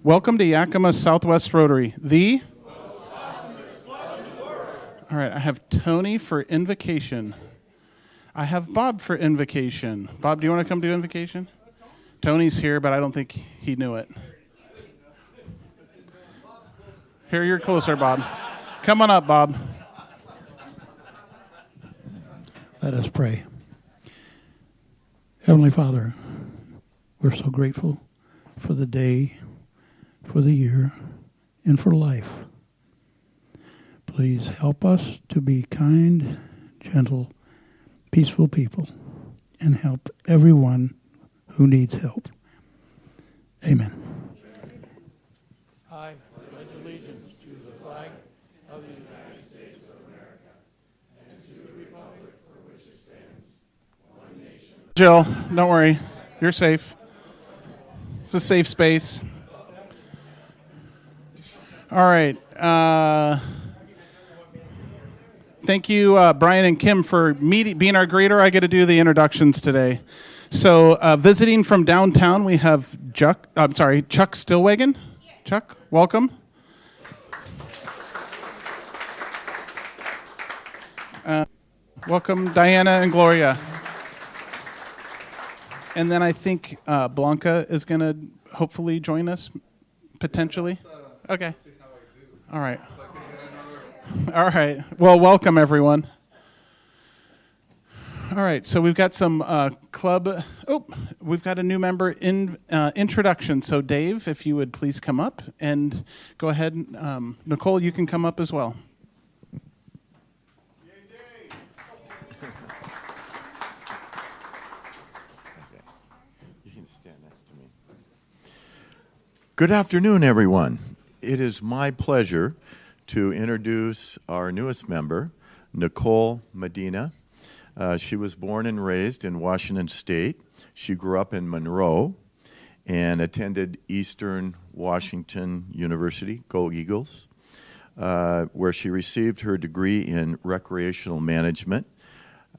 Welcome to Yakima Southwest Rotary, the... All right, I have Tony for invocation. I have Bob for invocation. Bob, do you want to come do invocation? Tony's here, but I don't think he knew it. Here, you're closer, Bob. Come on up, Bob. Let us pray. Heavenly Father, we're so grateful for the day, for the year, and for life. Please help us to be kind, gentle, peaceful people, and help everyone who needs help. Amen. I pledge allegiance to the flag of the United States of America and to the republic for which it stands, one nation. Jill, don't worry. You're safe. It's a safe space. All right. Thank you, Brian and Kim, for being our greeter. I get to do the introductions today. So, visiting from downtown, we have Chuck Stillwagon. Yeah. Chuck, welcome. Welcome, Diana and Gloria. And then I think Blanca is going to hopefully join us, potentially. Okay. All right. All right. Well, welcome, everyone. All right. So we've got some club. We've got a new member in introduction. So Dave, if you would please come up and go ahead. Nicole, you can come up as well. You can stand next to me. Good afternoon, everyone. It is my pleasure to introduce our newest member, Nicole Medina. She was born and raised in Washington State. She grew up in Monroe and attended Eastern Washington University, go Eagles, where she received her degree in recreational management.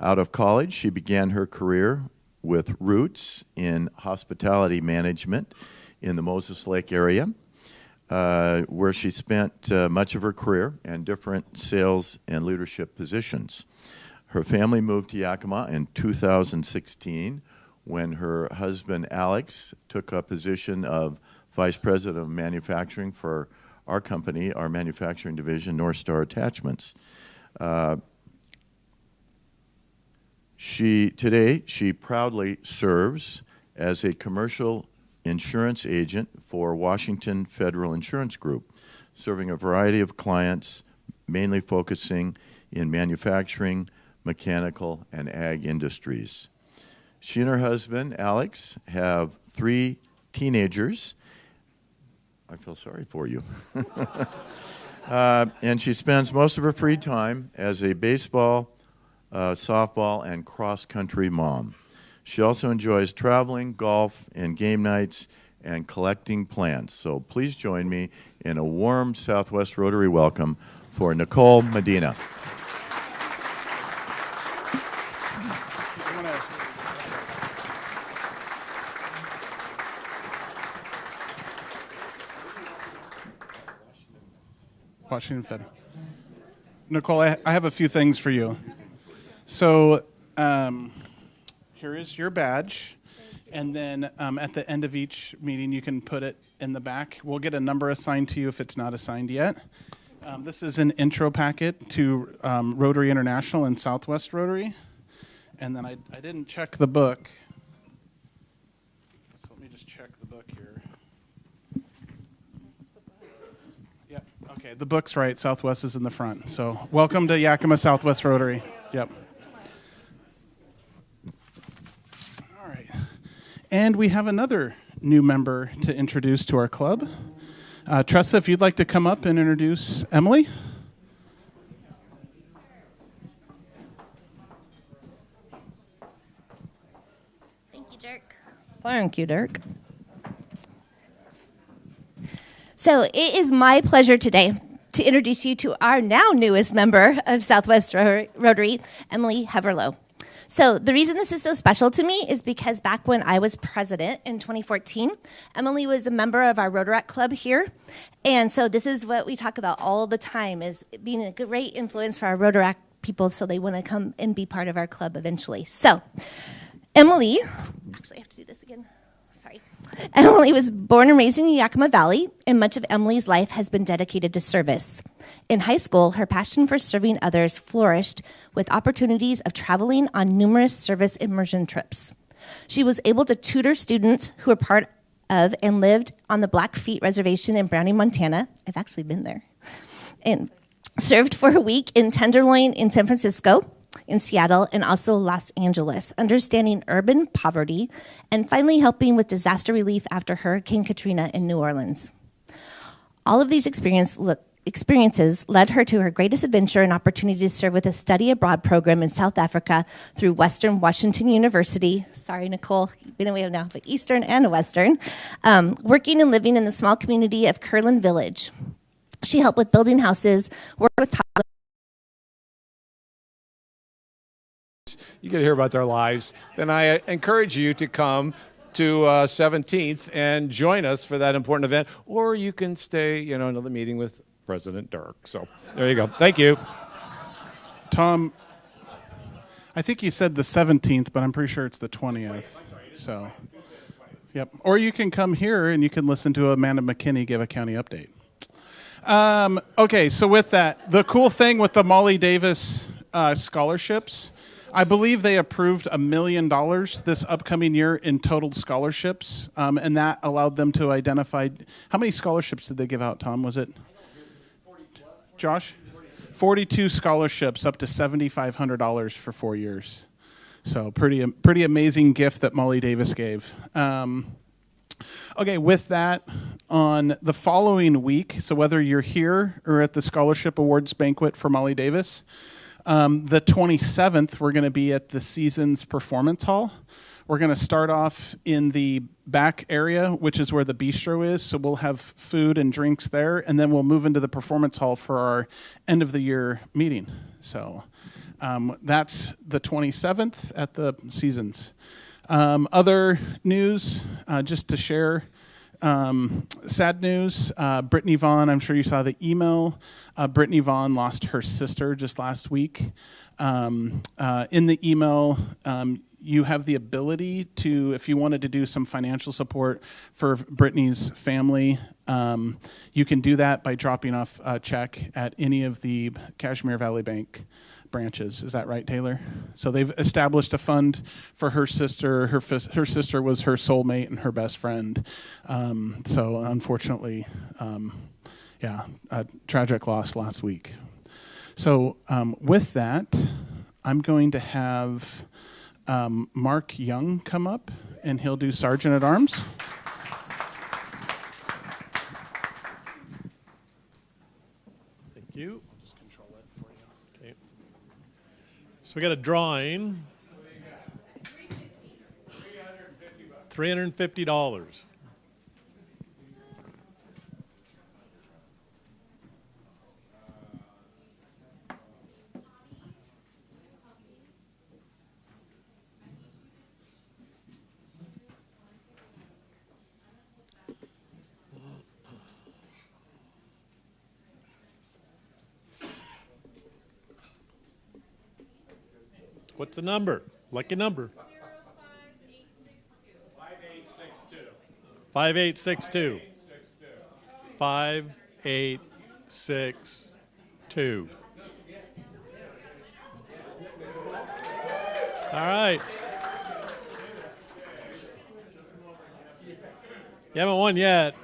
Out of college, she began her career with roots in hospitality management in the Moses Lake area, where she spent much of her career in different sales and leadership positions. Her family moved to Yakima in 2016 when her husband, Alex, took a position of Vice President of Manufacturing for our company, our manufacturing division, North Star Attachments. Today, she proudly serves as a commercial insurance agent for Washington Federal Insurance Group, serving a variety of clients, mainly focusing in manufacturing, mechanical, and ag industries. She and her husband, Alex, have 3 teenagers. I feel sorry for you. And she spends most of her free time as a baseball, softball, and cross-country mom. She also enjoys traveling, golf, and game nights, and collecting plants. So please join me in a warm Southwest Rotary welcome for Nicole Medina. Washington Federal. Nicole, I have a few things for you. So here is your badge, and then at the end of each meeting, you can put it in the back. We'll get a number assigned to you if it's not assigned yet. This is an intro packet to Rotary International and Southwest Rotary. And then I didn't check the book. So let me just check the book here. Yep, okay, the book's right. Southwest is in the front. So welcome to Yakima Southwest Rotary. Yep. All right. And we have another new member to introduce to our club. Tressa, if you'd like to come up and introduce Emily. Thank you, Dirk. So it is my pleasure today to introduce you to our now newest member of Southwest Rotary, Emily Heverlow. So the reason this is so special to me is because back when I was president in 2014, Emily was a member of our Rotary Club here. And so this is what we talk about all the time, is being a great influence for our Rotary people so they want to come and be part of our club eventually. So Emily, actually I have to do this again. Sorry. Emily was born and raised in the Yakima Valley, and much of Emily's life has been dedicated to service. In high school, her passion for serving others flourished with opportunities of traveling on numerous service immersion trips. She was able to tutor students who were part of and lived on the Blackfeet Reservation in Browning, Montana. I've actually been there. And served for a week in Tenderloin in San Francisco, in Seattle, and also Los Angeles, understanding urban poverty, and finally helping with disaster relief after Hurricane Katrina in New Orleans. All of these experiences led her to her greatest adventure and opportunity to serve with a study abroad program in South Africa through Western Washington University. Sorry, Nicole, you've been away now, but Eastern and Western, working and living in the small community of Curlin Village. She helped with building houses, worked with toddlers. You get to hear about their lives, then I encourage you to come to 17th and join us for that important event. Or you can stay, another meeting with President Dirk. So there you go. Thank you. Tom, I think you said the 17th, but I'm pretty sure it's the 20th. So, yep. Or you can come here and you can listen to Amanda McKinney give a county update. Okay, so with that, the cool thing with the Molly Davis scholarships, I believe they approved $1 million this upcoming year in total scholarships, and that allowed them to identify. How many scholarships did they give out, Tom? Was it? Josh? 42 scholarships, up to $7,500 for 4 years. So pretty amazing gift that Molly Davis gave. Okay, with that, on the following week, so whether you're here or at the Scholarship Awards Banquet for Molly Davis, the 27th, we're going to be at the Seasons Performance Hall. We're going to start off in the back area, which is where the bistro is. So we'll have food and drinks there, and then we'll move into the performance hall for our end of the year meeting. So that's the 27th at the Seasons. Other news, just to share. Sad news, Brittany Vaughn, I'm sure you saw the email. Brittany Vaughn lost her sister just last week. In the email, you have the ability to, if you wanted to do some financial support for Brittany's family, you can do that by dropping off a check at any of the Kashmir Valley Bank branches. Is that right, Taylor? So they've established a fund for her sister. Her sister was her soulmate and her best friend. So unfortunately, a tragic loss last week. So with that, I'm going to have Mark Young come up, and he'll do Sergeant at Arms. Thank you. I'll just control it for you. Okay. So we got a drawing. $350. What's the number? Lucky number. 5862. 5862. All right. You haven't won yet.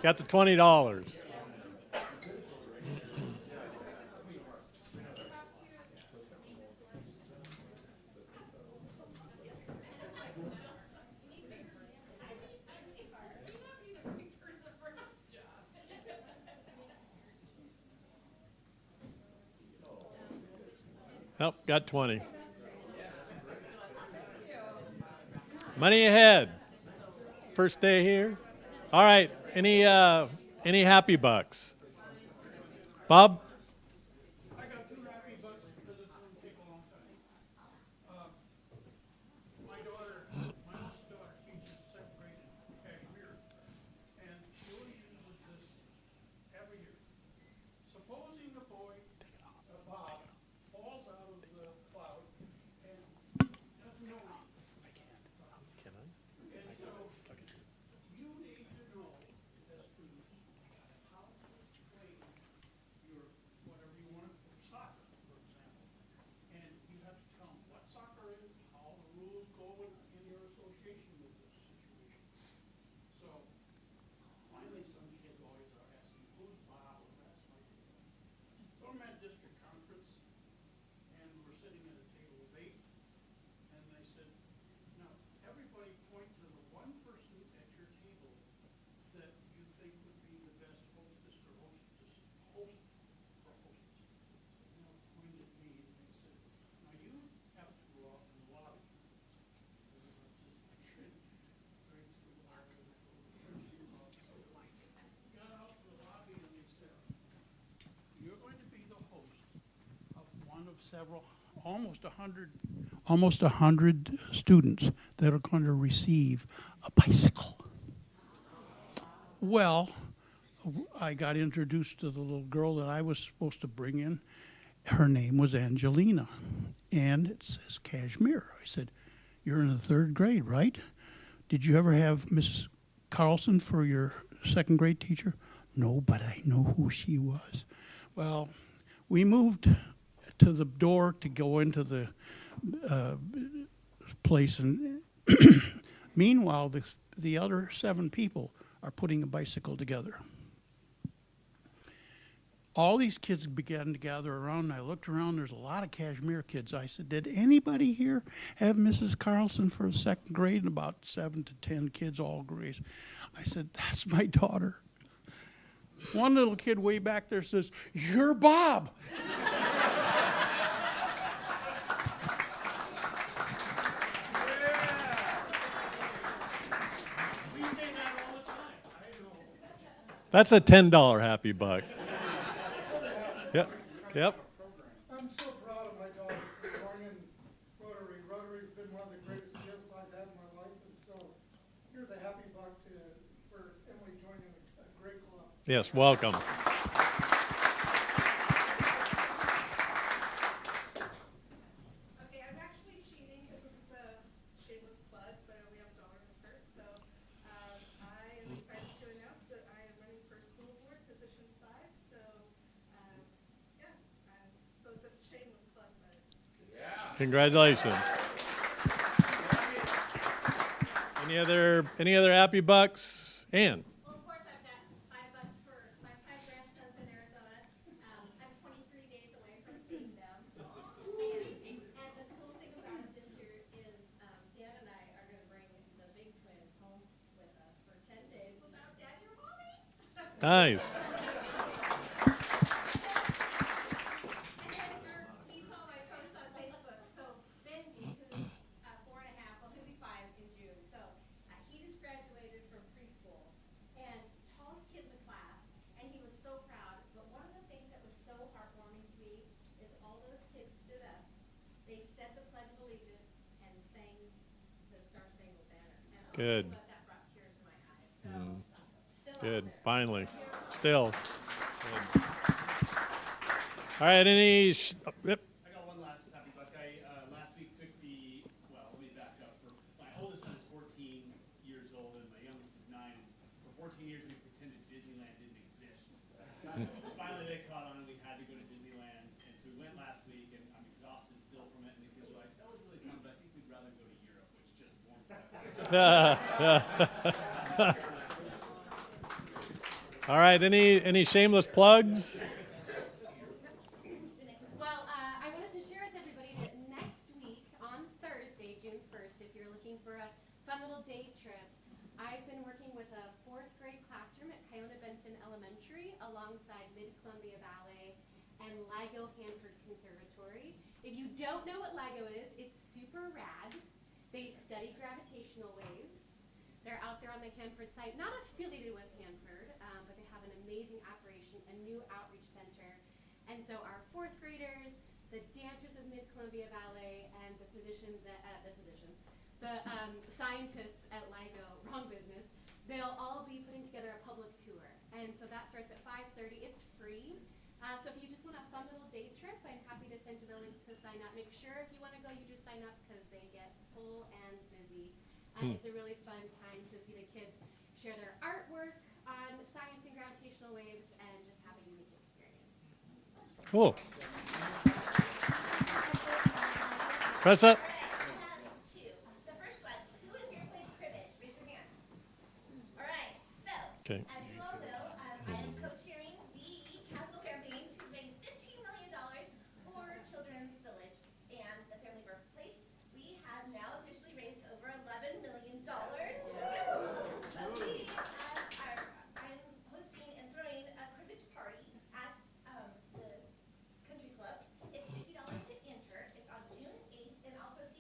Got the $20. Nope, got 20. Money ahead. First day here. All right. Any happy bucks? Bob? I got 2 happy bucks almost 100 students that are going to receive a bicycle. Well, I got introduced to the little girl that I was supposed to bring in. Her name was Angelina, and it says Cashmere. I said, "You're in the 3rd grade, right? Did you ever have Mrs. Carlson for your 2nd grade teacher?" "No, but I know who she was." Well, we moved to the door to go into the place, and meanwhile, the other 7 people are putting a bicycle together. All these kids began to gather around, and I looked around. There's a lot of Cashmere kids. I said, "Did anybody here have Mrs. Carlson for 2nd grade?" And about 7 to 10 kids all agreed. I said, "That's my daughter." One little kid way back there says, "You're Bob." That's a $10 happy buck. Yep. Yep. I'm so proud of my daughter for joining Rotary. Rotary's been one of the greatest gifts I've had in my life, and so here's a happy buck for Emily joining a great club. Yes, welcome. Okay, I'm actually cheating because this is a shameless plug, but I only have $1 in the purse. So I am excited to announce that I am running for school board position 5. So yeah, so it's a shameless plug, but Congratulations. Any other happy bucks? Ann? Well, of course, I've got $5 for my 5 grandsons in Arizona. I'm 23 days away from seeing them. And the cool thing about it this year is Dan and I are going to bring the big twins home with us for 10 days without Daddy or Mommy. Nice. And then he saw my post on Facebook. So Benji, who's 4 and a half, well, he'll be 5 in June. So he just graduated from preschool and tallest kid in the class, and he was so proud. But one of the things that was so heartwarming to me is all those kids stood up. They said the Pledge of Allegiance and sang the Star Spangled Banner. And Good. that brought tears to my eyes. So still Good. out there. Finally. Still. Good. All right. Yep. I got one last happy buck. I last week took let me back up. My oldest son is 14 years old and my youngest is 9. For 14 years we pretended Disneyland didn't exist. Finally they caught on and we had to go to Disneyland. And so we went last week and I'm exhausted still from it. And the kids were like, "That was really fun, but I think we'd rather go to Europe," which just warmed up. All right. Any shameless plugs? Well, I wanted to share with everybody that next week on Thursday, June 1st, if you're looking for a fun little day trip, I've been working with a 4th grade classroom at Kiona Benton Elementary alongside Mid-Columbia Ballet and Lago Hanford Conservatory. If you don't know what Lago is, it's super rad. They study gravitational waves. They're out there on the Hanford site, not affiliated with Hanford, but they have an amazing operation, a new outreach center. And so our 4th graders, the dancers of Mid-Columbia Ballet, and the scientists at LIGO, wrong business, they'll all be putting together a public tour. And so that starts at 5:30. It's free. So if you just want a fun little day trip, I'm happy to send you the link to sign up. Make sure if you want to go, you just sign up because they get full and busy. It's a really fun time to see the kids share their artwork on science and gravitational waves and just have a unique experience. Cool. Press up. Two. The first one, who in here plays cribbage? Raise your hand. All right, so, Okay. as you all know, I am co-chairing the capital campaign to raise $15 million for Children's Village and the family birthplace. We have now officially raised over $11 million. But I'm hosting and throwing a cribbage party at the country club. It's $50 to enter. It's on June 8th, and all proceeds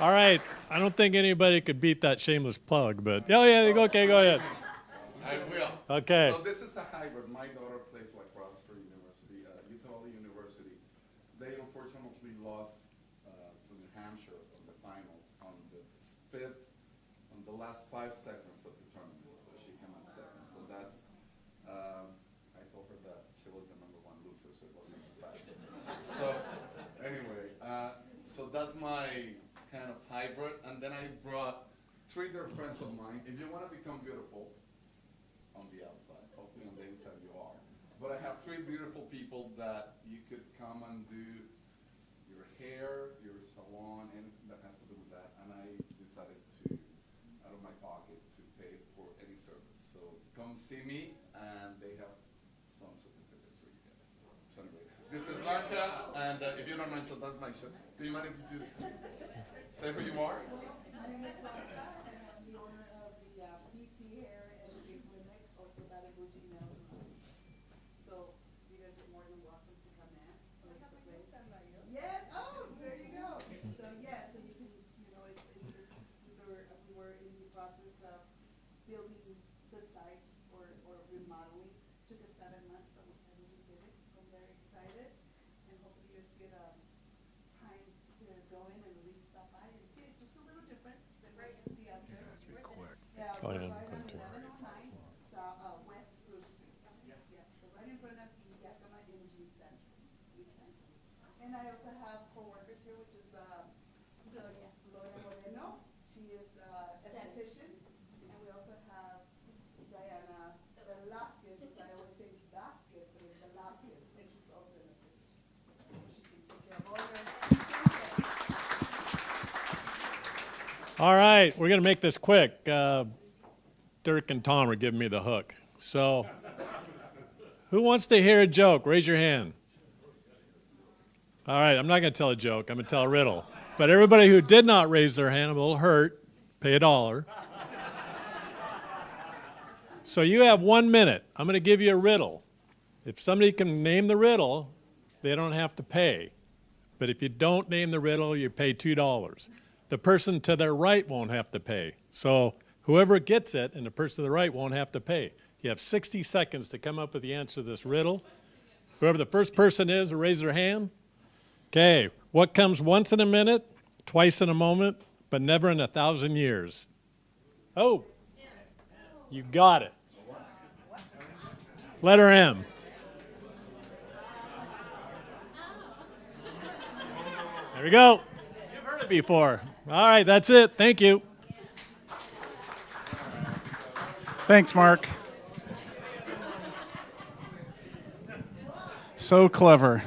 All right. I don't think anybody could beat that shameless plug, but oh yeah, okay, go ahead. I will. Okay. So this is a hybrid. My daughter plays lacrosse for university, Utah University. They unfortunately lost to New Hampshire in the finals on the last 5 seconds of the tournament. So she came out second. So that's, I told her that she was the #1 loser, so it wasn't as bad. So anyway, so that's my kind of hybrid. And then I brought 3 dear friends of mine. If you want to become beautiful, on the outside, hopefully on the inside you are. But I have 3 beautiful people that you could come and do your hair, your salon, anything that has to do with that. And I decided to, out of my pocket, to pay for any service. So come see me, and they have some certificates for you guys. So anyway, this is Blanca, and if you don't mind, so that's my show. Do you mind if you just say who you are? My name is Blanca, and I'm the owner of the PC Hair and Skin Clinic, also that in Bougie Mills. So you guys are more than welcome to come in. Yes, oh, there you go. So yeah, so you can, we were in the process of building the site or remodeling. Took us 7 months, but we finally did it. So I'm very excited, and hopefully you guys get time to go in and at least stop by and see it. Just a little different than what you see out there. Yeah, Oh, we're yeah, right on good 1109 West Spruce Street. Yeah, so right in front of the Yakima Imaging Center. And I also have co-workers here, which is Gloria Moreno. She is a esthetician. And we also have Diana Velasquez, as I always say it's Vasquez, but it's Velasquez, and she's also an esthetician. She can take care of all your All right, we're going to make this quick. Dirk and Tom are giving me the hook. So, who wants to hear a joke? Raise your hand. All right, I'm not going to tell a joke. I'm going to tell a riddle. But everybody who did not raise their hand, a little hurt, pay $1. So you have 1 minute. I'm going to give you a riddle. If somebody can name the riddle, they don't have to pay. But if you don't name the riddle, you pay $2. The person to their right won't have to pay. So whoever gets it and the person to the right won't have to pay. You have 60 seconds to come up with the answer to this riddle. Whoever the first person is will raise their hand. Okay, what comes once in a minute, twice in a moment, but never in 1,000 years? Oh, you got it. Letter M. There we go. You've heard it before. All right, that's it. Thank you. Thanks, Mark. So clever.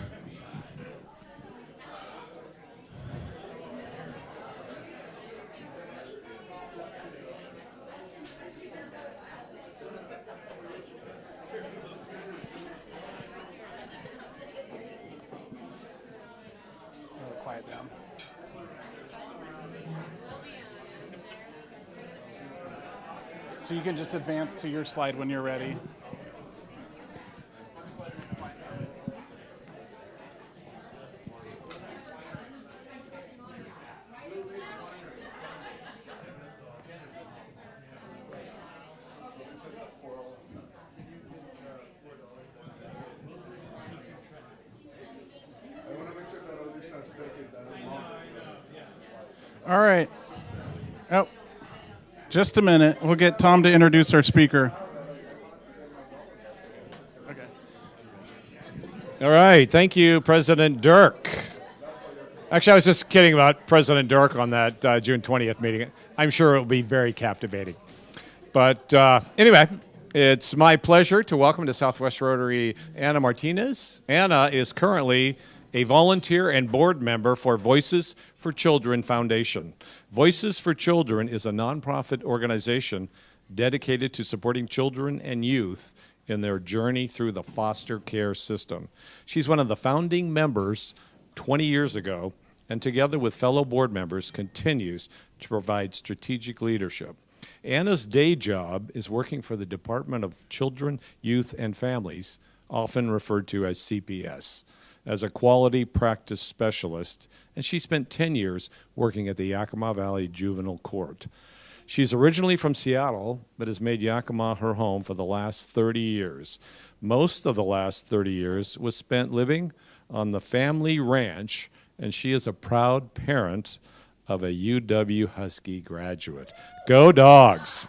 Quiet down. So you can just advance to your slide when you're ready. All right. Oh, just a minute. We'll get Tom to introduce our speaker. Okay. All right. Thank you, President Dirk. Actually, I was just kidding about President Dirk on that June 20th meeting. I'm sure it will be very captivating. But anyway, it's my pleasure to welcome to Southwest Rotary Anna Martinez. Anna is currently a volunteer and board member for Voices for Children Foundation. Voices for Children is a nonprofit organization dedicated to supporting children and youth in their journey through the foster care system. She's one of the founding members 20 years ago, and together with fellow board members continues to provide strategic leadership. Anna's day job is working for the Department of Children, Youth, and Families, often referred to as CPS. as a quality practice specialist, and she spent 10 years working at the Yakima Valley Juvenile Court. She's originally from Seattle, but has made Yakima her home for the last 30 years. Most of the last 30 years was spent living on the family ranch, and she is a proud parent of a UW Husky graduate. Go Dogs!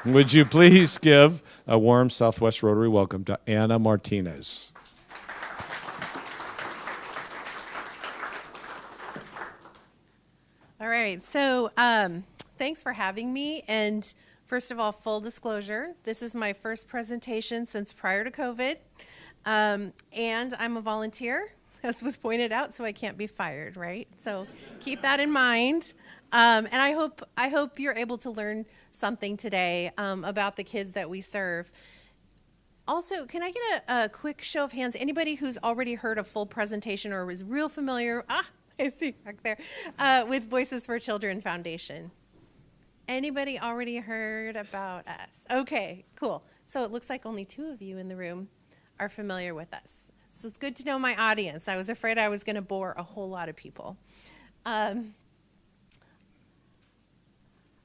Would you please give a warm Southwest Rotary welcome to Anna Martinez. All right, so thanks for having me. And first of all, full disclosure, this is my first presentation since prior to COVID. And I'm a volunteer, as was pointed out, so I can't be fired, right? So keep that in mind. And I hope you're able to learn something today about the kids that we serve. Also, can I get a quick show of hands? Anybody who's already heard a full presentation or was real familiar, I see back there, with Voices for Children Foundation? Anybody already heard about us? Okay, cool. So it looks like only 2 of you in the room are familiar with us. So it's good to know my audience. I was afraid I was going to bore a whole lot of people.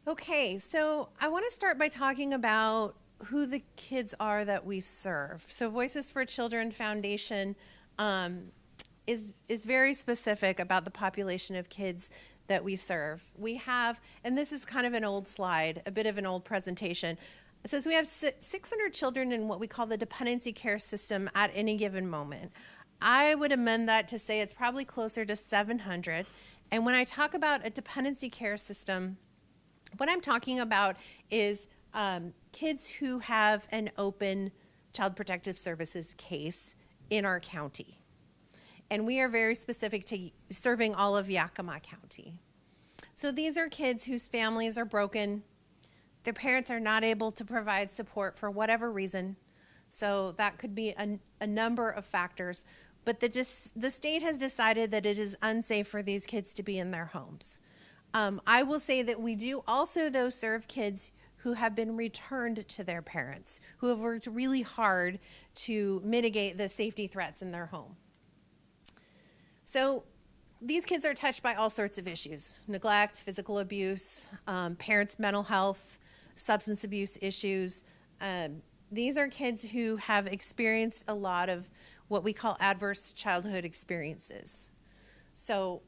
Okay, so I want to start by talking about who the kids are that we serve. So Voices for Children Foundation is very specific about the population of kids that we serve. We have, and this is kind of an old slide, a bit of an old presentation. It says we have 600 children in what we call the dependency care system at any given moment. I would amend that to say it's probably closer to 700. And when I talk about a dependency care system, what I'm talking about is kids who have an open Child Protective Services case in our county. And we are very specific to serving all of Yakima County. So these are kids whose families are broken. Their parents are not able to provide support for whatever reason. So that could be a number of factors. But the state has decided that it is unsafe for these kids to be in their homes. I will say that we do also, though, serve kids who have been returned to their parents, who have worked really hard to mitigate the safety threats in their home. So these kids are touched by all sorts of issues: neglect, physical abuse, parents' mental health, substance abuse issues. These are kids who have experienced a lot of what we call adverse childhood experiences. So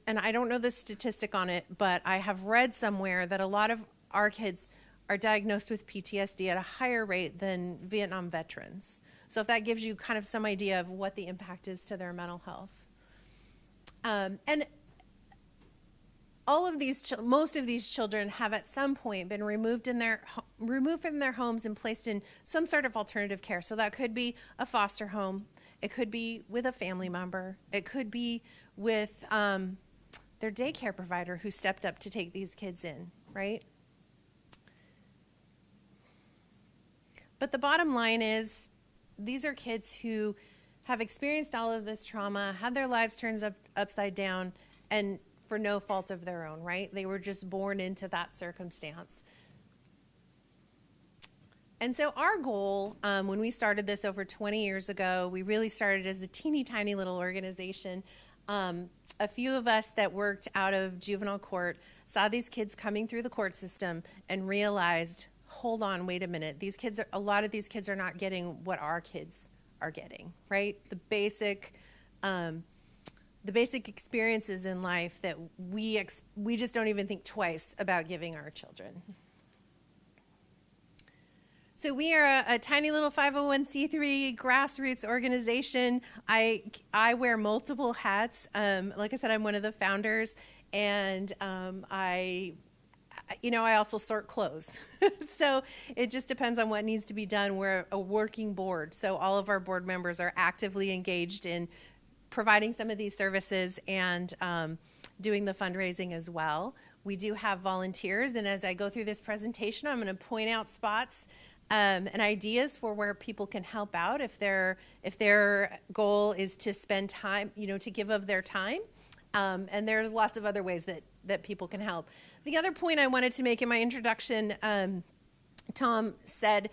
and I don't know the statistic on it, but I have read somewhere that a lot of our kids are diagnosed with PTSD at a higher rate than Vietnam veterans. So if that gives you kind of some idea of what the impact is to their mental health. And most of these children have at some point been removed from their homes and placed in some sort of alternative care. So that could be a foster home. It could be with a family member. It could be with their daycare provider who stepped up to take these kids in, right? But the bottom line is these are kids who have experienced all of this trauma, had their lives turned upside down, and for no fault of their own, right? They were just born into that circumstance. And so our goal, when we started this over 20 years ago, we really started as a teeny tiny little organization. A few of us that worked out of juvenile court saw these kids coming through the court system and realized, hold on, wait a minute. A lot of these kids are not getting what our kids are getting, right? The basic experiences in life that we just don't even think twice about giving our children. So we are a tiny little 501c3 grassroots organization. I wear multiple hats. Like I said, I'm one of the founders, and I also sort clothes. So it just depends on what needs to be done. We're a working board, so all of our board members are actively engaged in providing some of these services and doing the fundraising as well. We do have volunteers, and as I go through this presentation, I'm going to point out spots and ideas for where people can help out if their goal is to spend time, to give of their time. And there's lots of other ways that people can help. The other point I wanted to make in my introduction, Tom said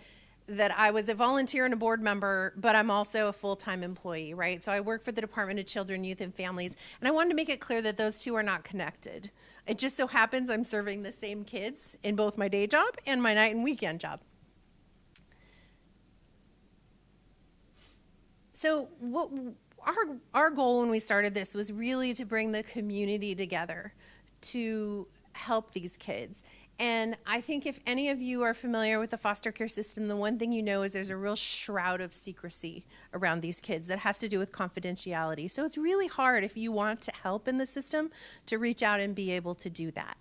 that I was a volunteer and a board member, but I'm also a full-time employee, right? So I work for the Department of Children, Youth, and Families, and I wanted to make it clear that those two are not connected. It just so happens I'm serving the same kids in both my day job and my night and weekend job. So what our goal when we started this was really to bring the community together to help these kids. And I think if any of you are familiar with the foster care system, the one thing you know is there's a real shroud of secrecy around these kids that has to do with confidentiality. So it's really hard if you want to help in the system to reach out and be able to do that.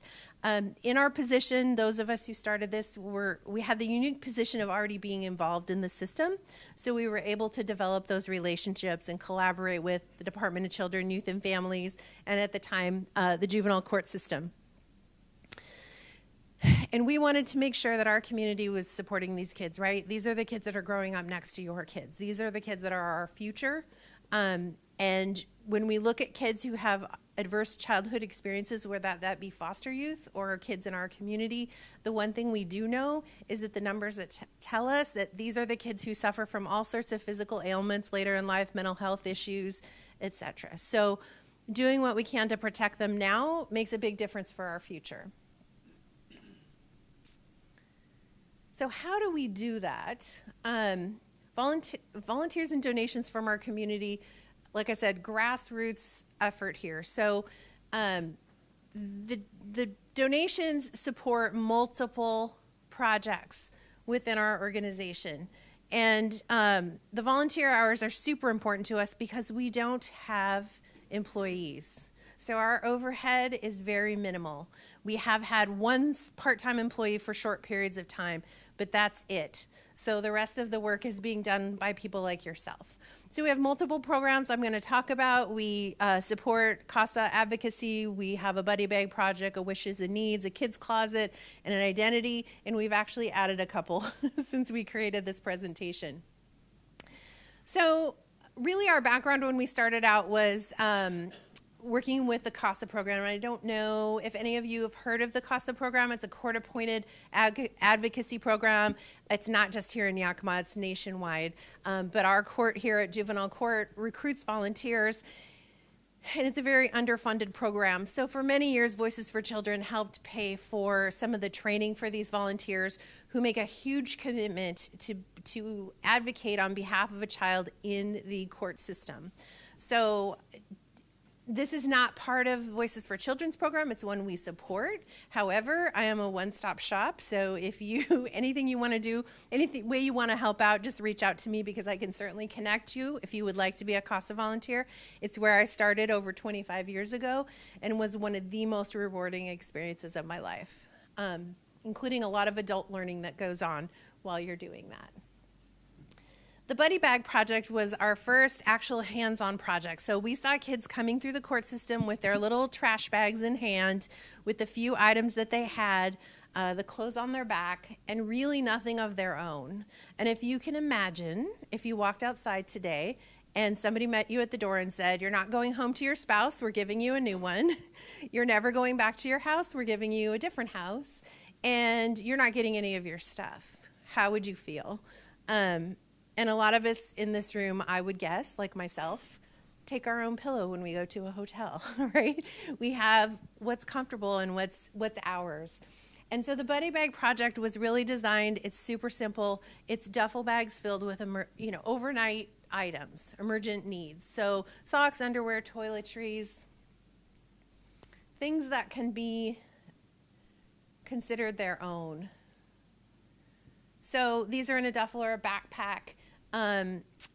In our position, those of us who started this, we had the unique position of already being involved in the system. So we were able to develop those relationships and collaborate with the Department of Children, Youth, and Families, and at the time, the juvenile court system. And we wanted to make sure that our community was supporting these kids, right? These are the kids that are growing up next to your kids. These are the kids that are our future. And when we look at kids who have adverse childhood experiences, whether that be foster youth or kids in our community, the one thing we do know is that the numbers that tell us that these are the kids who suffer from all sorts of physical ailments later in life, mental health issues, etc. So doing what we can to protect them now makes a big difference for our future. So how do we do that? Volunteers and donations from our community, like I said, grassroots effort here. So the donations support multiple projects within our organization. And the volunteer hours are super important to us because we don't have employees. So our overhead is very minimal. We have had one part-time employee for short periods of time, but that's it. So the rest of the work is being done by people like yourself. So we have multiple programs I'm going to talk about. We support CASA advocacy. We have a buddy bag project, a wishes and needs, a kids closet, and an identity. And we've actually added a couple since we created this presentation. So really our background when we started out was working with the CASA program. And I don't know if any of you have heard of the CASA program. It's a court-appointed advocacy program. It's not just here in Yakima, it's nationwide. But our court here at Juvenile Court recruits volunteers, and it's a very underfunded program. So for many years, Voices for Children helped pay for some of the training for these volunteers who make a huge commitment to advocate on behalf of a child in the court system. So this is not part of Voices for Children's program. It's one we support. However, I am a one-stop shop. So if anything you want to do, any way you want to help out, just reach out to me because I can certainly connect you if you would like to be a CASA volunteer. It's where I started over 25 years ago and was one of the most rewarding experiences of my life, including a lot of adult learning that goes on while you're doing that. The Buddy Bag Project was our first actual hands-on project. So we saw kids coming through the court system with their little trash bags in hand, with the few items that they had, the clothes on their back, and really nothing of their own. And if you can imagine, if you walked outside today and somebody met you at the door and said, "You're not going home to your spouse, we're giving you a new one. You're never going back to your house, we're giving you a different house. And you're not getting any of your stuff." How would you feel? And a lot of us in this room, I would guess, like myself, take our own pillow when we go to a hotel, right? We have what's comfortable and what's ours. And so the Buddy Bag Project was really designed, it's super simple. It's duffel bags filled with overnight items, emergent needs. So socks, underwear, toiletries, things that can be considered their own. So these are in a duffel or a backpack.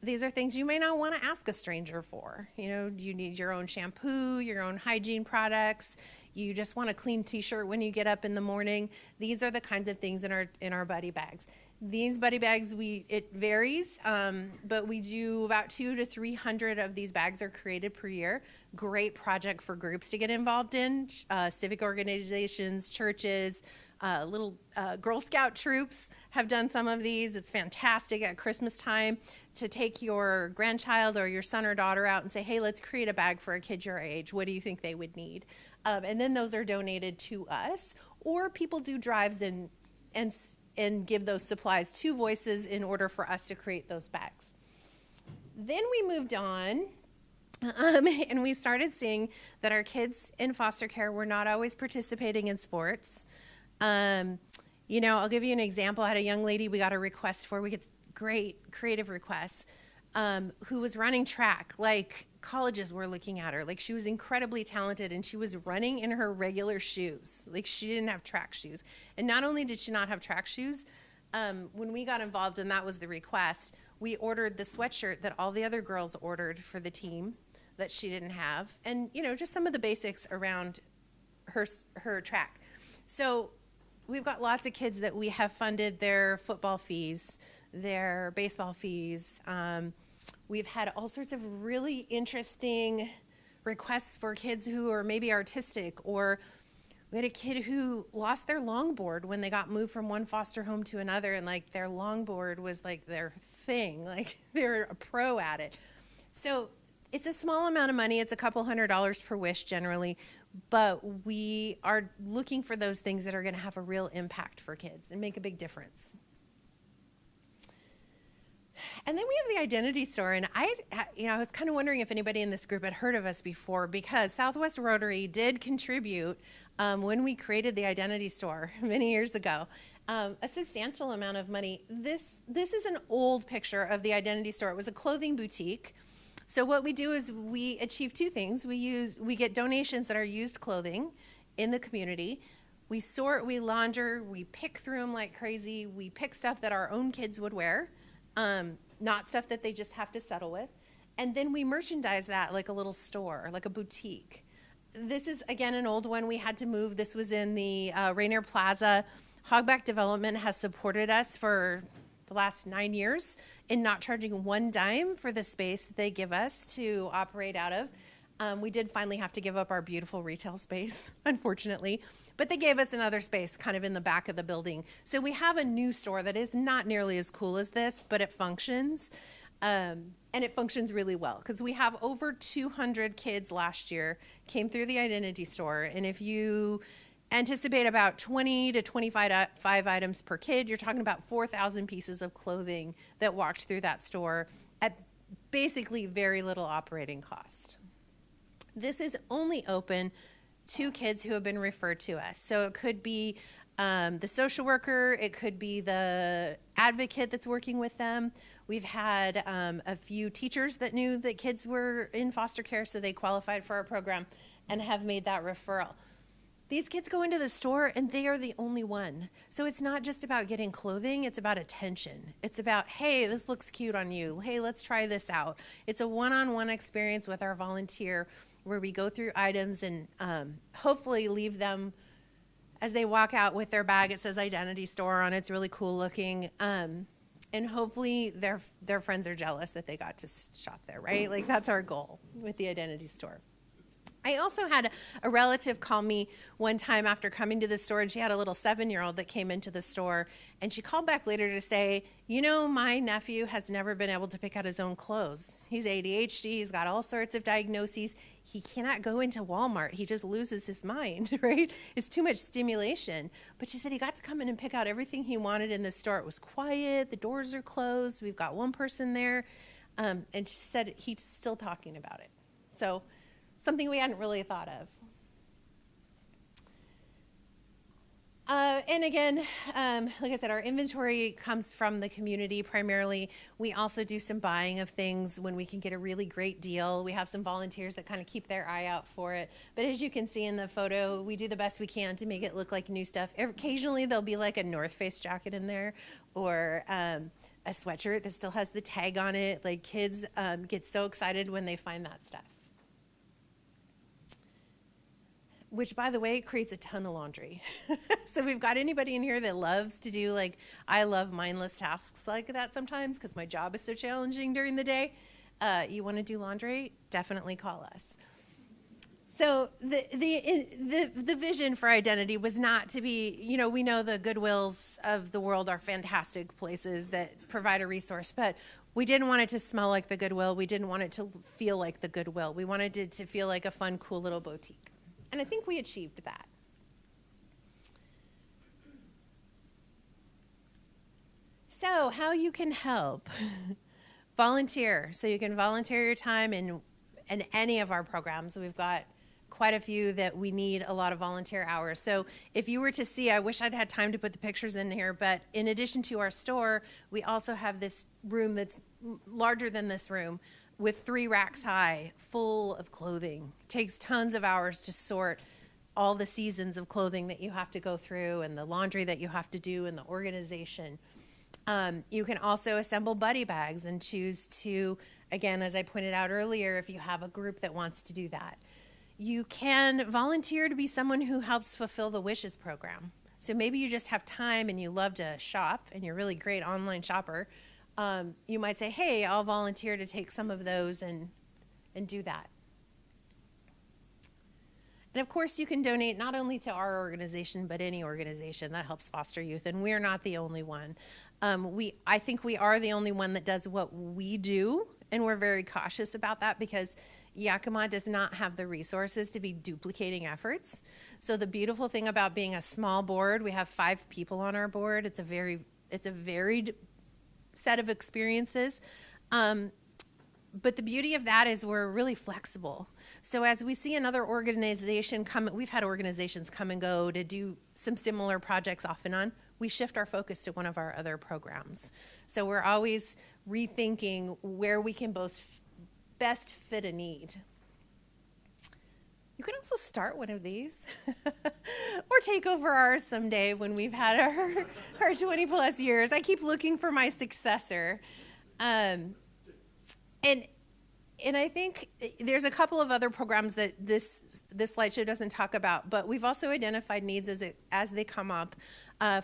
These are things you may not want to ask a stranger for. Do you need your own shampoo, your own hygiene products? You just want a clean t-shirt when you get up in the morning. These are the kinds of things in our buddy bags. These buddy bags, it varies, but we do about 200 to 300 of these bags are created per year. Great project for groups to get involved in, civic organizations, churches, little Girl Scout troops have done some of these. It's fantastic at Christmas time to take your grandchild or your son or daughter out and say, "Hey, let's create a bag for a kid your age. What do you think they would need?" And then those are donated to us, or people do drives and and give those supplies to Voices in order for us to create those bags. Then we moved on, and we started seeing that our kids in foster care were not always participating in sports. You know, I'll give you an example. I had a young lady we got a request for. We get great creative requests, who was running track. Like, colleges were looking at her. Like, she was incredibly talented, and she was running in her regular shoes. Like, she didn't have track shoes. And not only did she not have track shoes, when we got involved and that was the request, we ordered the sweatshirt that all the other girls ordered for the team that she didn't have. And, you know, just some of the basics around her track. So we've got lots of kids that we have funded their football fees, their baseball fees. We've had all sorts of really interesting requests for kids who are maybe artistic, or we had a kid who lost their longboard when they got moved from one foster home to another, and like their longboard was like their thing, like they're a pro at it. So it's a small amount of money. It's a couple $100s per wish generally, but we are looking for those things that are going to have a real impact for kids and make a big difference. And then we have the identity store, and I was kind of wondering if anybody in this group had heard of us before, because Southwest Rotary did contribute when we created the identity store many years ago, a substantial amount of money. This is an old picture of the identity store. It was a clothing boutique. So what we do is we achieve two things. We get donations that are used clothing in the community. We sort, we launder, we pick through them like crazy. We pick stuff that our own kids would wear, not stuff that they just have to settle with. And then we merchandise that like a little store, like a boutique. This is, again, an old one we had to move. This was in the Rainier Plaza. Hogback Development has supported us for the last 9 years in not charging one dime for the space that they give us to operate out of. We did finally have to give up our beautiful retail space, unfortunately, but they gave us another space kind of in the back of the building. So we have a new store that is not nearly as cool as this, but it functions. And it functions really well because we have over 200 kids last year came through the identity store. And if you anticipate about 20 to 25 items per kid, you're talking about 4,000 pieces of clothing that walked through that store at basically very little operating cost. This is only open to kids who have been referred to us. So it could be the social worker, it could be the advocate that's working with them. We've had a few teachers that knew that kids were in foster care, so they qualified for our program and have made that referral. These kids go into the store and they are the only one. So it's not just about getting clothing, it's about attention. It's about, hey, this looks cute on you. Hey, let's try this out. It's a one-on-one experience with our volunteer where we go through items and hopefully leave them as they walk out with their bag. It says identity store on it. It's really cool looking. And hopefully their friends are jealous that they got to shop there, right? Like, that's our goal with the identity store. I also had a relative call me one time after coming to the store, and she had a little 7-year-old that came into the store, and she called back later to say, you know, my nephew has never been able to pick out his own clothes. He's ADHD, he's got all sorts of diagnoses. He cannot go into Walmart. He just loses his mind, right? It's too much stimulation. But she said he got to come in and pick out everything he wanted in the store. It was quiet, the doors are closed, we've got one person there, and she said he's still talking about it. So, something we hadn't really thought of. And again, like I said, our inventory comes from the community primarily. We also do some buying of things when we can get a really great deal. We have some volunteers that kind of keep their eye out for it. But as you can see in the photo, we do the best we can to make it look like new stuff. Occasionally there'll be like a North Face jacket in there, or a sweatshirt that still has the tag on it. Like, kids get so excited when they find that stuff. Which, by the way, creates a ton of laundry. So we've got anybody in here that loves to do, like, I love mindless tasks like that sometimes because my job is so challenging during the day. You want to do laundry? Definitely call us. So the vision for identity was not to be, you know, we know the Goodwills of the world are fantastic places that provide a resource, but we didn't want it to smell like the Goodwill. We didn't want it to feel like the Goodwill. We wanted it to feel like a fun, cool little boutique. And I think we achieved that. So, how you can help? Volunteer. So you can volunteer your time in any of our programs. We've got quite a few that we need a lot of volunteer hours. So if you were to see, I wish I'd had time to put the pictures in here, but in addition to our store, we also have this room that's larger than this room with 3 racks high, full of clothing. It takes tons of hours to sort all the seasons of clothing that you have to go through and the laundry that you have to do and the organization. You can also assemble buddy bags and choose to, again, as I pointed out earlier, if you have a group that wants to do that. You can volunteer to be someone who helps fulfill the Wishes program. So maybe you just have time and you love to shop and you're a really great online shopper. You might say, hey, I'll volunteer to take some of those and do that. And of course, you can donate not only to our organization, but any organization that helps foster youth. And we're not the only one. I think we are the only one that does what we do. And we're very cautious about that because Yakima does not have the resources to be duplicating efforts. So the beautiful thing about being a small board, we have 5 people on our board. It's a varied set of experiences. But the beauty of that is we're really flexible. So as we see another organization come, we've had organizations come and go to do some similar projects off and on, we shift our focus to one of our other programs. So we're always rethinking where we can best fit a need. You can also start one of these or take over ours someday when we've had our 20 plus years. I keep looking for my successor. And I think there's a couple of other programs that this slideshow doesn't talk about, but we've also identified needs as they come up.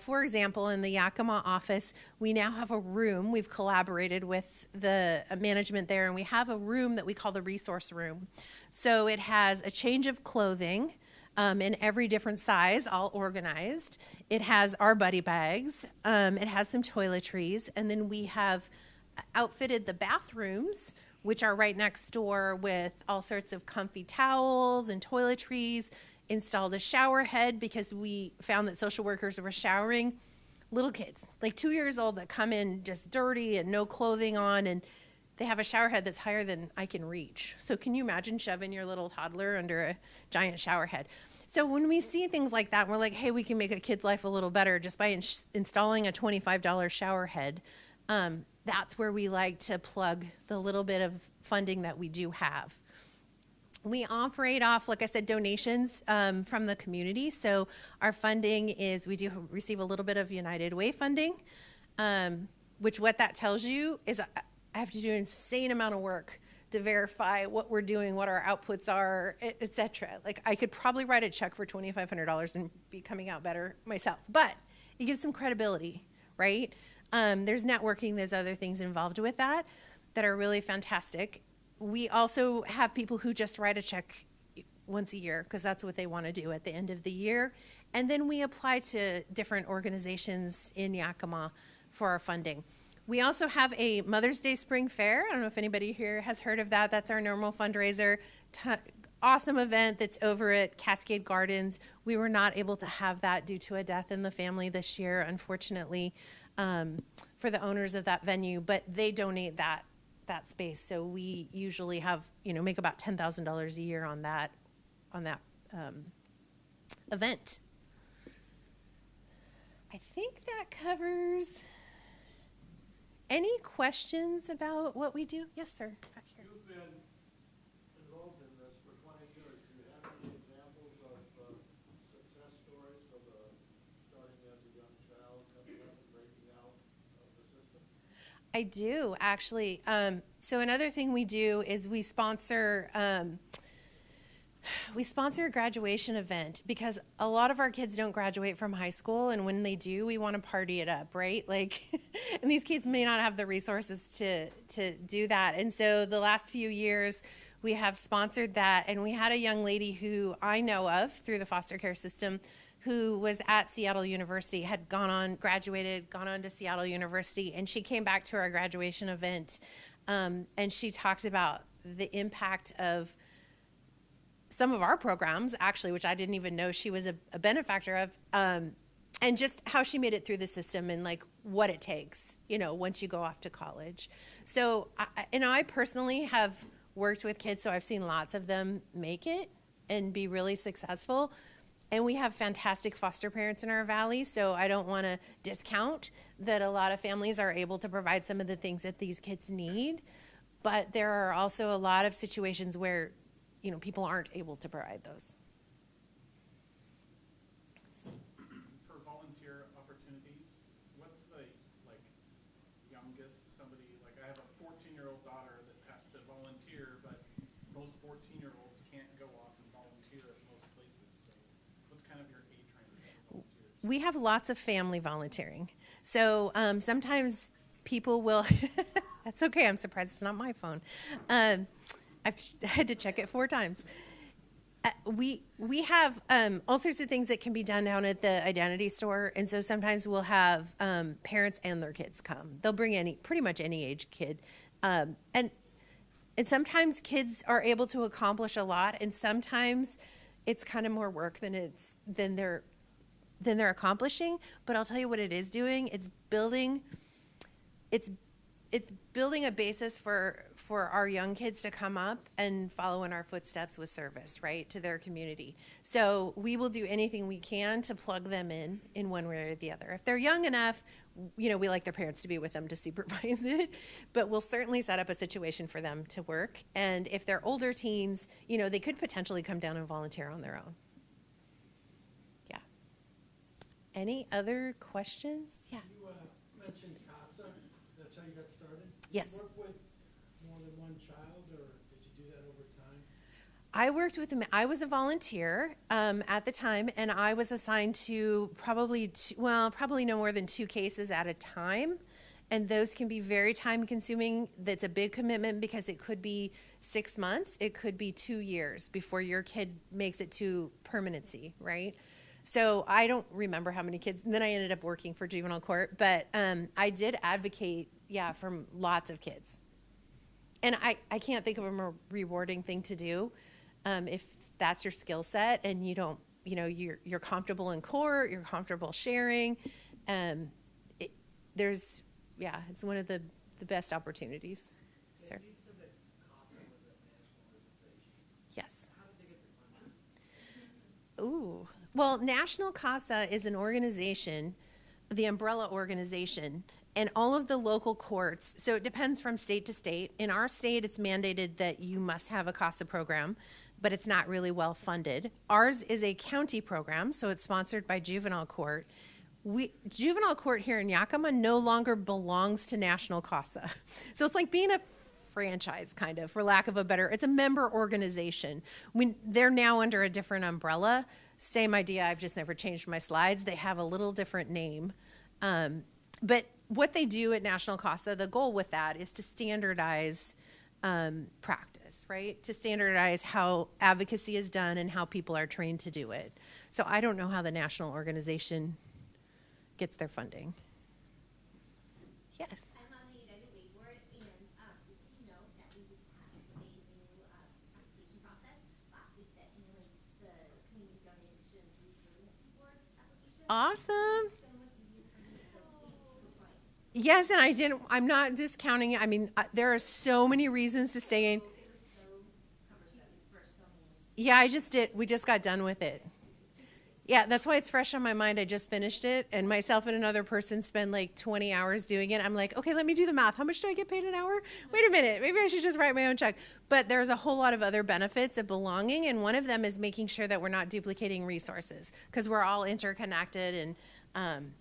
For example, in the Yakima office, we now have a room. We've collaborated with the management there, and we have a room that we call the resource room. So it has a change of clothing in every different size, all organized. It has our buddy bags. It has some toiletries, and then we have outfitted the bathrooms, which are right next door, with all sorts of comfy towels and toiletries, installed a shower head because we found that social workers were showering little kids, like 2 years old, that come in just dirty and no clothing on, and they have a shower head that's higher than I can reach. So can you imagine shoving your little toddler under a giant shower head? So when we see things like that, we're like, hey, we can make a kid's life a little better just by installing a $25 shower head. That's where we like to plug the little bit of funding that we do have. We operate off, like I said, donations from the community. So our funding is, we do receive a little bit of United Way funding, which what that tells you is I have to do an insane amount of work to verify what we're doing, what our outputs are, et cetera. Like I could probably write a check for $2,500 and be coming out better myself, but it gives some credibility, right? There's networking, there's other things involved with that are really fantastic. We also have people who just write a check once a year because that's what they want to do at the end of the year. And then we apply to different organizations in Yakima for our funding. We also have a Mother's Day Spring Fair. I don't know if anybody here has heard of that. That's our normal fundraiser. Awesome event that's over at Cascade Gardens. We were not able to have that due to a death in the family this year, unfortunately, for the owners of that venue, but they donate that space. So we usually have, make about $10,000 a year on that event. I think that covers. Any questions about what we do? Yes, sir. Back here. You've been involved in this for 20 years. Do you have any examples of success stories of starting as a young child, coming up and breaking out of the system? I do, actually. So another thing we do is we sponsor a graduation event because a lot of our kids don't graduate from high school, and when they do, we want to party it up, right? Like, and these kids may not have the resources to do that. And so the last few years, we have sponsored that, and we had a young lady who I know of through the foster care system who was at Seattle University, had graduated, gone on to Seattle University, and she came back to our graduation event, and she talked about the impact of some of our programs, actually, which I didn't even know she was a benefactor of, and just how she made it through the system and like what it takes, once you go off to college. So, I personally have worked with kids, so I've seen lots of them make it and be really successful. And we have fantastic foster parents in our valley, so I don't want to discount that a lot of families are able to provide some of the things that these kids need. But there are also a lot of situations where, people aren't able to provide those. For volunteer opportunities, what's the youngest somebody, I have a 14-year-old daughter that has to volunteer, but most 14-year-olds can't go off and volunteer at most places. So what's kind of your age range for volunteers? We have lots of family volunteering. So sometimes people will, that's okay, I'm surprised it's not my phone. I've had to check it 4 times. We have all sorts of things that can be done down at the identity store, and so sometimes we'll have parents and their kids come. They'll bring pretty much any age kid, and sometimes kids are able to accomplish a lot, and sometimes it's kind of more work than they're accomplishing. But I'll tell you what it is doing. It's building a basis for our young kids to come up and follow in our footsteps with service, right, to their community. So we will do anything we can to plug them in one way or the other. If they're young enough, we like their parents to be with them to supervise it, but we'll certainly set up a situation for them to work. And if they're older teens, they could potentially come down and volunteer on their own. Yeah. Any other questions? Yeah. You mentioned CASA. That's how you got started? Yes. Did you work with more than one child, or did you do that over time? I worked with them. I was a volunteer at the time, and I was assigned to probably no more than 2 cases at a time. And those can be very time consuming. That's a big commitment because it could be 6 months. It could be 2 years before your kid makes it to permanency, right? So I don't remember how many kids. And then I ended up working for juvenile court. But I did advocate, for lots of kids. And I can't think of a more rewarding thing to do if that's your skill set and you don't, you're comfortable in court, you're comfortable sharing. It's one of the best opportunities. Sir. Yes. Ooh. Well, National CASA is an organization, the umbrella organization, and all of the local courts. So it depends from state to state. In our state, it's mandated that you must have a CASA program, but it's not really well funded. Ours is a county program, so it's sponsored by juvenile court. Juvenile court here in Yakima no longer belongs to National CASA. So it's like being a franchise, kind of, for lack of a better, it's a member organization. They're now under a different umbrella. Same idea, I've just never changed my slides. They have a little different name. But what they do at National CASA, the goal with that is to standardize practice, right? To standardize how advocacy is done and how people are trained to do it. So I don't know how the national organization gets their funding. Yes. I'm on the United Way Board, and just so you know that we just passed a new application process last week that emulates the Community Foundation's Resiliency Board application. Awesome. So much easier for me, so please apply. Yes, and I'm not discounting it. I mean, there are so many reasons to stay in. It was so cumbersome for so many. Yeah, we just got done with it. Yeah, that's why it's fresh on my mind. I just finished it, and myself and another person spend like 20 hours doing it. I'm like, okay, let me do the math. How much do I get paid an hour? Wait a minute, maybe I should just write my own check. But there's a whole lot of other benefits of belonging, and one of them is making sure that we're not duplicating resources because we're all interconnected, and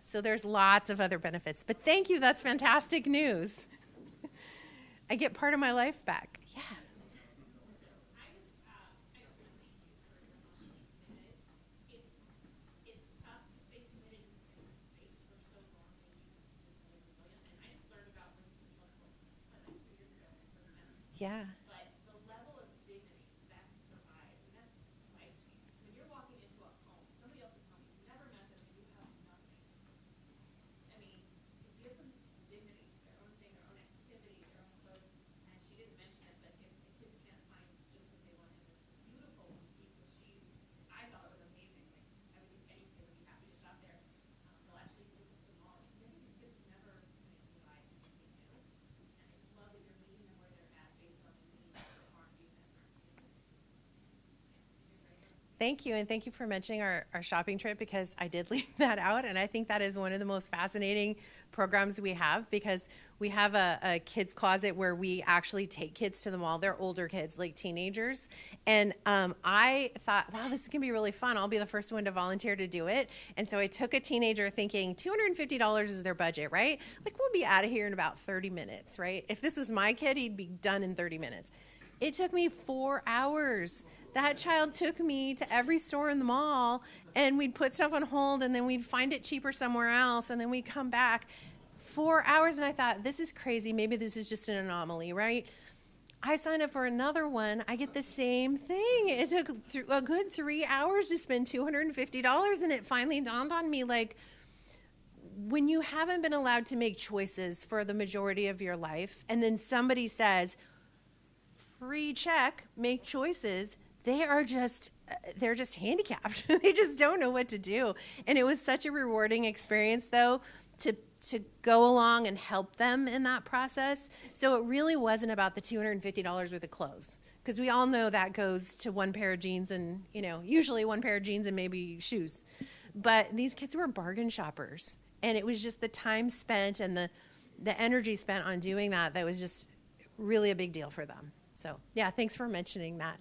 so there's lots of other benefits. But thank you, that's fantastic news. I get part of my life back. Yeah. Yeah. But the level of dignity that provides, and that's just life-changing. When you're walking into a home, somebody else's home, you've never met them, and you have nothing. I mean, to give them some dignity, their own thing, their own activity, their own clothes. And she didn't mention it, but if the kids can't find just what they want in this beautiful boutique, which I thought it was amazing. Like, I would think any kid would be happy to shop there. Thank you, and thank you for mentioning our shopping trip, because I did leave that out, and I think that is one of the most fascinating programs we have, because we have a kids closet where we actually take kids to the mall. They're older kids, like teenagers, and I thought, wow, this is going to be really fun. I'll be the first one to volunteer to do it, and so I took a teenager thinking $250 is their budget, right? Like, we'll be out of here in about 30 minutes, right? If this was my kid, he'd be done in 30 minutes. It took me 4 hours. That child took me to every store in the mall, and we'd put stuff on hold, and then we'd find it cheaper somewhere else, and then we'd come back. 4 hours, and I thought, this is crazy. Maybe this is just an anomaly, right? I signed up for another one. I get the same thing. It took a good 3 hours to spend $250, and it finally dawned on me, like, when you haven't been allowed to make choices for the majority of your life, and then somebody says, free check, make choices, they're just handicapped. They just don't know what to do. And it was such a rewarding experience, though, to go along and help them in that process. So it really wasn't about the $250 worth of clothes, because we all know that goes to one pair of jeans and, usually one pair of jeans and maybe shoes. But these kids were bargain shoppers, and it was just the time spent and the energy spent on doing that was just really a big deal for them. So, yeah, thanks for mentioning that.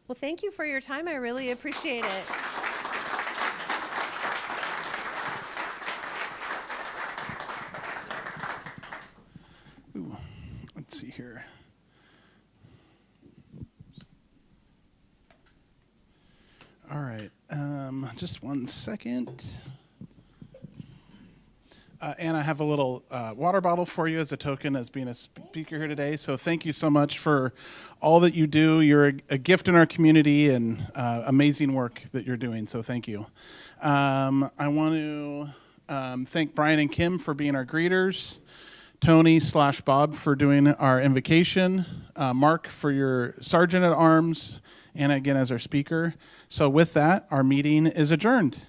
Well, thank you for your time. I really appreciate it. Ooh, let's see here. All right, just 1 second. And I have a little water bottle for you as a token as being a speaker here today. So thank you so much for all that you do. You're a gift in our community, and amazing work that you're doing. So thank you. I want to thank Brian and Kim for being our greeters, Tony/Bob for doing our invocation, Mark for your sergeant at arms, and again as our speaker. So with that, our meeting is adjourned.